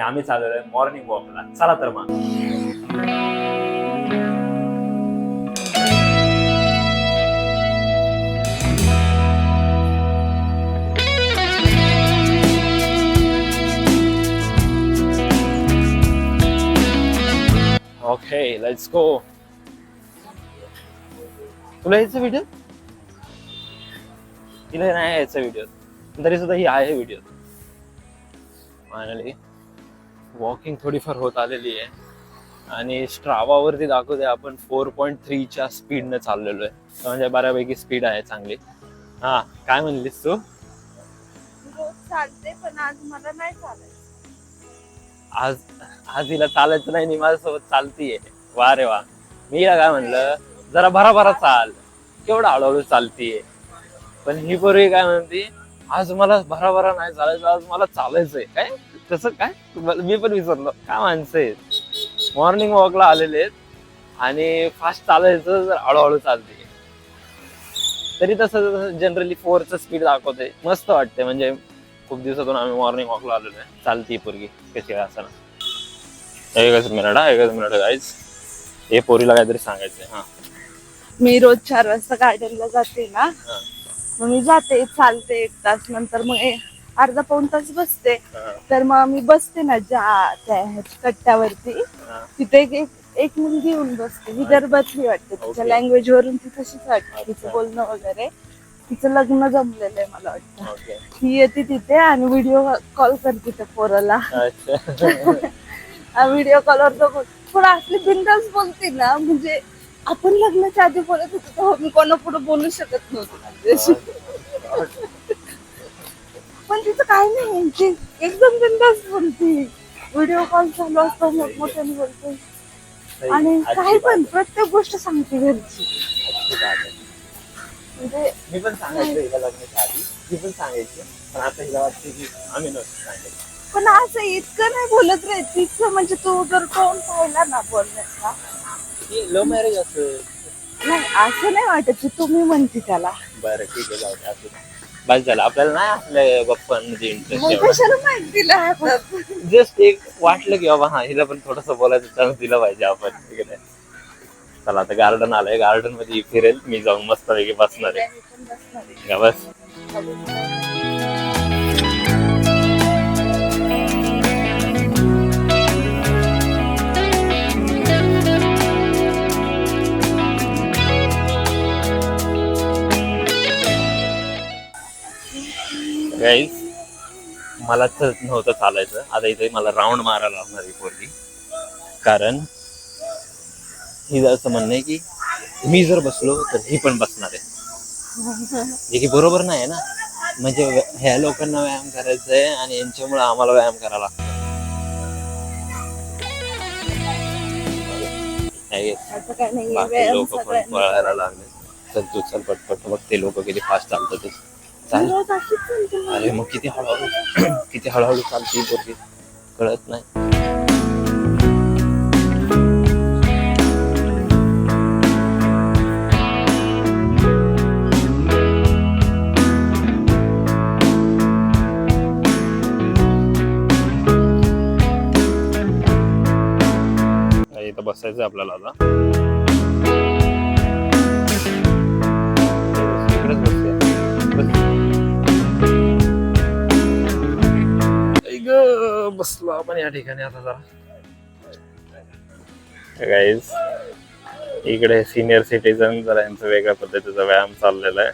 आम्ही चाललोय मॉर्निंग वॉकला. चला तर मग. Okay, let's go. तुला यायचं व्हिडिओ? तिला नाही यायचं व्हिडिओ, तरी सुद्धा ही आहे व्हिडिओ. फायनली वॉकिंग थोडीफार होत आलेली आहे आणि स्ट्रावावरती दाखवते आपण 4.3च्या स्पीडने चाललेलो आहे. म्हणजे बऱ्यापैकी स्पीड आहे चांगली. हा, काय म्हणलीस तू? चालते पण आज मला नाही चालायचं. आज हिला चालायचं नाही, माझ्यासोबत चालतीये. वा रे वा. मी काय म्हणलं, जरा भराभरा चाल, केवढा हळूहळू चालतीये. पण ही पोरगी काय म्हणते, आज मला भराभरा नाही चालायचं, आज मला चालायचंय. काय तसं काय? मी पण विसरलो. काय माणसं आहेत, मॉर्निंग वॉकला आलेले आहेत आणि फास्ट चालायचं, जर हळूहळू चालते. तरी तसं जनरली 4चं स्पीड दाखवते. मस्त वाटते. म्हणजे खूप दिवसातून आम्ही मॉर्निंग वॉकला आलेलो आहे. चालती पोरगी कशी काय असं. एकच मिनिट गाईज, हे पोरीला काहीतरी सांगायचंय. हा, मी रोज 4 वाजता गार्डनला जाते ना, मग मी जाते, चालते 1 तास, नंतर मग अर्धा पाऊण तास बसते. तर मग मी बसते ना त्या कट्ट्यावरती, तिथे एक मुलगी येऊन बसते. विदर्भातली वाटते, तिच्या लँग्वेज वरून ती तशीच वाटते, तिचं बोलणं वगैरे. तिचं लग्न जमलेलं आहे मला वाटतं. ती येते तिथे आणि व्हिडिओ कॉल करते त्या पोराला. व्हिडिओ कॉलवर बघून पण असली बिनधास्त बोलते ना, म्हणजे आपण लग्नाच्या आधी बोलत होतो तेव्हा मी कोणापुढे बोलू शकत नव्हतो. पण तिचं काय नाही, एकदम बिनधास्त बोलते. व्हिडिओ कॉल चालू असतो, मोठमोठ्याने बोलते आणि काही पण प्रत्येक गोष्ट सांगते घरची. म्हणजे मी पण सांगायचं हिला लग्नाच्या आधी, मी पण सांगायचं, पण आता हिला वाटते की आम्ही नसतो सांगायचं. पण असं इतकं नाही बोलत रे. तिचं म्हणजे तू जर टोन पाहिला ना बोलण्याचा, लव्ह मॅरेज असं नाही, असं नाही वाटत. तुम्ही म्हणते त्याला. बरं ठीक आहे, जाऊ दे. असं बस झालं. आपल्याला नाही आपल्या गप्पांमध्ये इंटरेस्ट. कशाला माहिती दिला. जस्ट एक वाटलं की बाबा हा, हिला पण थोडस बोलायचं चान्स दिला पाहिजे आपण. ठीक आहे. चला आता गार्डन आलंय, गार्डन मध्ये फिरेल मी, जाऊन मस्त पैकी बसणार आहे. बस. गाईज, मला तर नव्हतं चालायचं. आता इथे मला राऊंड मारायला लागणार आहे पोरगी, कारण हिचं असं म्हणणं आहे की मी जर बसलो तर ही पण बसणार आहे, जे की बरोबर नाही ना. म्हणजे ह्या लोकांना व्यायाम करायचा आहे आणि यांच्यामुळे आम्हाला व्यायाम करायला लागतो. बाकी लोक पण पळायला लागले. चल तू चल पटपट, बघ ते लोक किती फास्ट चालतात. अरे मग किती हळूहळू चालते पोरगी, कळत नाही. इथं बसायचं आपल्याला आता. बसलो आपण या ठिकाणी आता जरा. गाईज, इकडे सिनियर सिटीजन जरा यांचं वेगळ्या पद्धतीचा व्यायाम चाललेला आहे.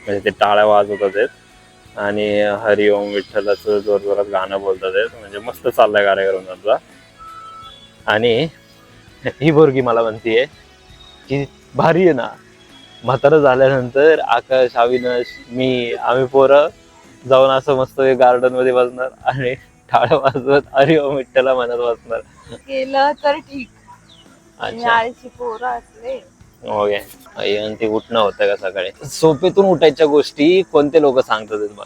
म्हणजे ते टाळ्या वाजवतात आहेत आणि हरिओम विठ्ठलाचं जोर जोरात गाणं बोलतात आहेत. म्हणजे मस्त चाललाय कार्यक्रम त्यांचा. आणि ही पोरगी मला म्हणतीये की भारी आहे ना, म्हातारं झाल्यानंतर आकाश, अविनाश, आम्ही पोरं जाऊन असं मस्त गार्डन मध्ये बसणार आणि टाळ्या वाजवत हरिओम विठ्ठला म्हणत बसणार. केलं तर ठीक. आळशी पोरं असले. ओके. आणि ते उठणं होतं का सकाळी, झोपेतून उठायच्या गोष्टी कोणते लोक सांगतात बघा.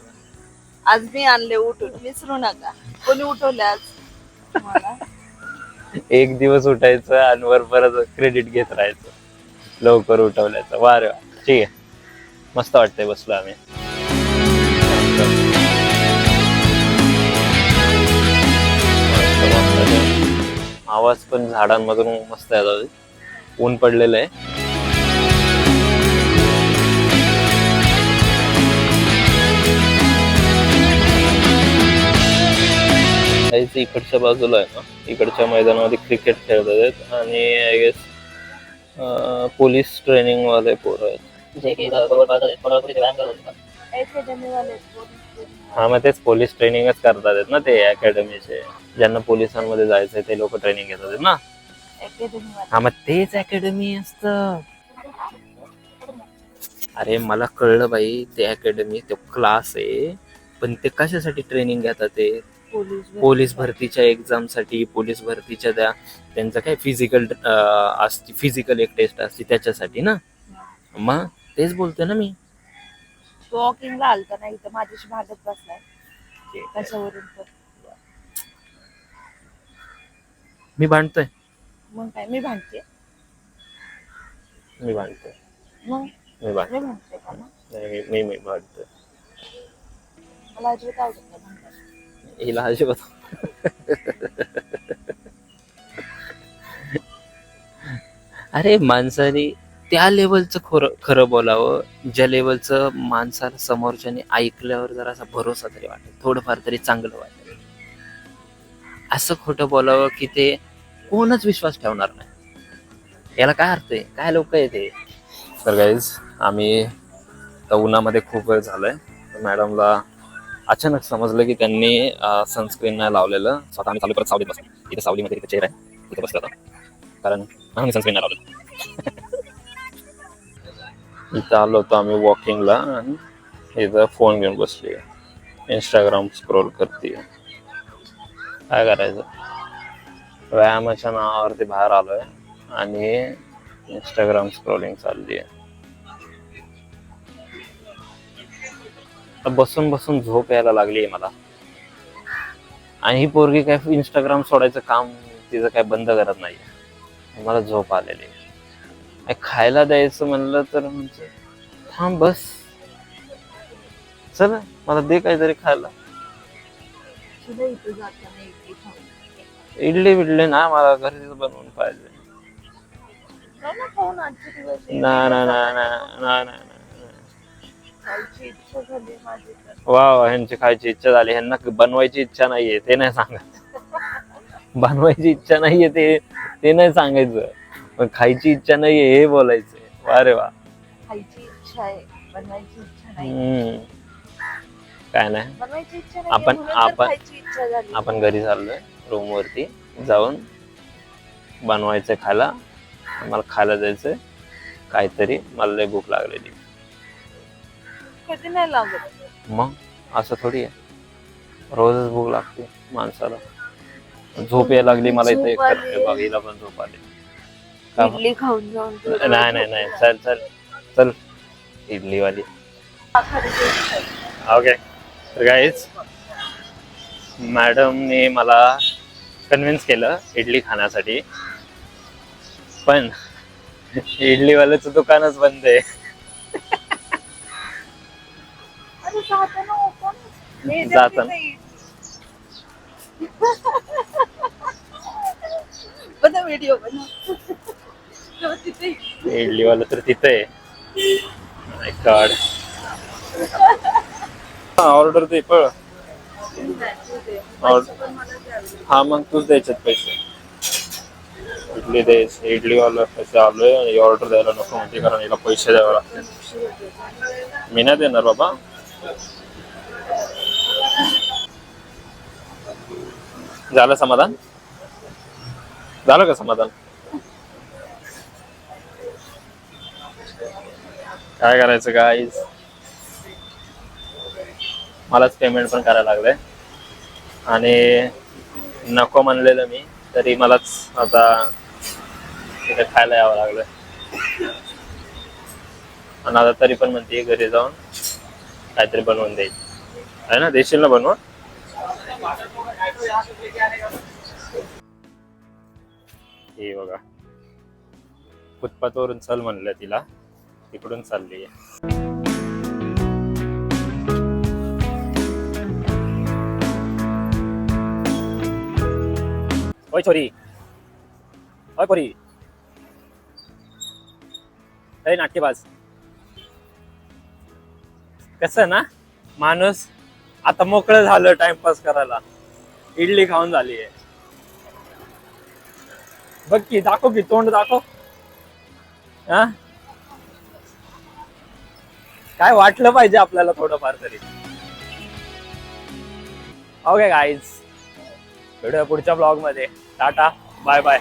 आज मी आणले उठून, विसरू नका. कोणी उठवले आज मला? एक दिवस उठायचं आणि वर परत क्रेडिट घेत राहायचं लवकर उठवल्याचं. वा रे वा. ठीक आहे, मस्त वाटतंय. बसलो आम्ही. आवाज पण झाडांमधून मस्त येतात. ऊन पडलेलं आहे. इकडच्या बाजूला आहे ना, इकडच्या मैदानामध्ये क्रिकेट खेळतात आहेत आणि आय गेस पोलीस ट्रेनिंग वाले पोरं आहेत. हा मग तेच पोलीस ट्रेनिंगच करतात आहेत ना ते अकॅडमीचे. ज्यांना पोलिसांमध्ये जायचंय ते लोक ट्रेनिंग घेतात आहेत ना. हा मग तेच अकॅडमी असतं. अरे मला कळलं बाई, ते अकॅडमी तो क्लास आहे, पण ते कशासाठी ट्रेनिंग घेतात ते? पोलीस भरतीच्या एक्झाम साठी, पोलीस भरतीच्या त्यांचं काय फिजिकल असते, फिजिकल एक टेस्ट असते त्याच्यासाठी ना. मग तेच बोलतोय ना मी. तो वॉकिंगला आलता नाही तर माझ्याशी भांडत बसलाय कशावरून पण. मी भांडतोय? मग काय मी भांडते? मी भांडतोय? मग मी भांडतोय? भांडते का मग? नाही, मी भांडतोय. मला अजिबात आवडत नाही भांडायला. हिला अजिबात अरे माणसाने त्या लेवलचं खरं बोलावं, ज्या लेवलचं माणसाला समोरच्याने ऐकल्यावर जरा असा भरोसा तरी वाटेल, थोडंफार तरी चांगलं वाटेल. असं खोटं बोलावं की ते कोणच विश्वास ठेवणार नाही. याला काय अर्थ आहे? काय लोक आहे ते? तर गाईज, आम्ही उन्हामध्ये खूप वेळ झालाय. मॅडमला अचानक समजलं की त्यांनी सनस्क्रीन नाही लावलेलं. स्वतः आम्ही चालू परत सावलीत बसलो. इथे सावलीमध्ये इथे चेअर आहे, तिथे बसलो आता, कारण आम्ही सनस्क्रीन नाही लावलेलं. इथं आलो होतो आम्ही वॉकिंगला आणि इथं फोन घेऊन बसली, इंस्टाग्राम स्क्रोल करते. काय करायचं? व्यायामाच्या नावावरती बाहेर आलोय आणि इंस्टाग्राम स्क्रोलिंग चालली आहे. बसून बसून झोप यायला लागली आहे मला. आणि ही पोरगी काय इंस्टाग्राम सोडायचं काम तिचं काय बंद करत नाही. मला झोप आलेली आहे. खायला द्यायचं म्हणलं तर म्हणजे थांब बस, चल मला दे काहीतरी खायला. इडली बिडली ना, मला घरीच बनवून पाहिजे. वा, ह्यांची खायची इच्छा झाली, ह्यांना बनवायची इच्छा नाहीये ते नाही सांगत. बनवायची इच्छा नाहीये ते नाही सांगायचं, पण खायची इच्छा नाहीये हे बोलायचंय. वा रे वा. खायची इच्छा आहे, बनवायची इच्छा नाही. काय नाही, बनवायची इच्छा नाही, आपण घरी चाललोय, रूम वरती जाऊन बनवायचंय खायला. मला खायला जायचंय काहीतरी, मला लय भूक लागलेली. कधी नाही लागत. मग असं थोडी आहे, रोजच भूक लागते माणसाला. झोप यायला लागली मला इथे बघ, हिला पण झोप आली. इडली खाऊन जाऊन. नाही, चल चल चल, इडली वाली. ओके गाईज, मॅडमने मला कन्व्हिन्स केलं इडली खाण्यासाठी, पण इडलीवाल्याचं दुकानच बंद आहे. जाताना व्हिडिओ इडलीवाला तर तिथे आहे. माय गॉड. ऑर्डर दे पळ. हा मग तूच द्यायच्यात पैसे. इडली द्यायची, इडलीवाला पैसे आलोय आणि ऑर्डर द्यायला नको म्हणजे, कारण याला पैसे द्यावे लागतील. मी नाही देणार बाबा. झालं समाधान? झालं का समाधान? काय करायचं गाईज, मलाच पेमेंट पण करायला लागलंय आणि नको म्हणलेलं मी तरी मलाच आता तिथे खायला यावं लागलंय. आणि आता तरी पण म्हणते घरी जाऊन काहीतरी बनवून देईल. आहे ना, देशील ना बनवून? हे बघा, फुटपाथवरून चल म्हणलं तिला, तिकडून चालली आहे. ओय छोरी, होय पोरी अरे नाट्यबाज कसं ना माणूस आता मोकळं झालं टाइमपास करायला. इडली खाऊन झाली आहे. बघ की दाखव की तोंड दाखव. हा काय वाटलं पाहिजे आपल्याला थोडंफार तरी. ओके गाईज भेटूया पुढच्या ब्लॉग मध्ये. Tata bye bye.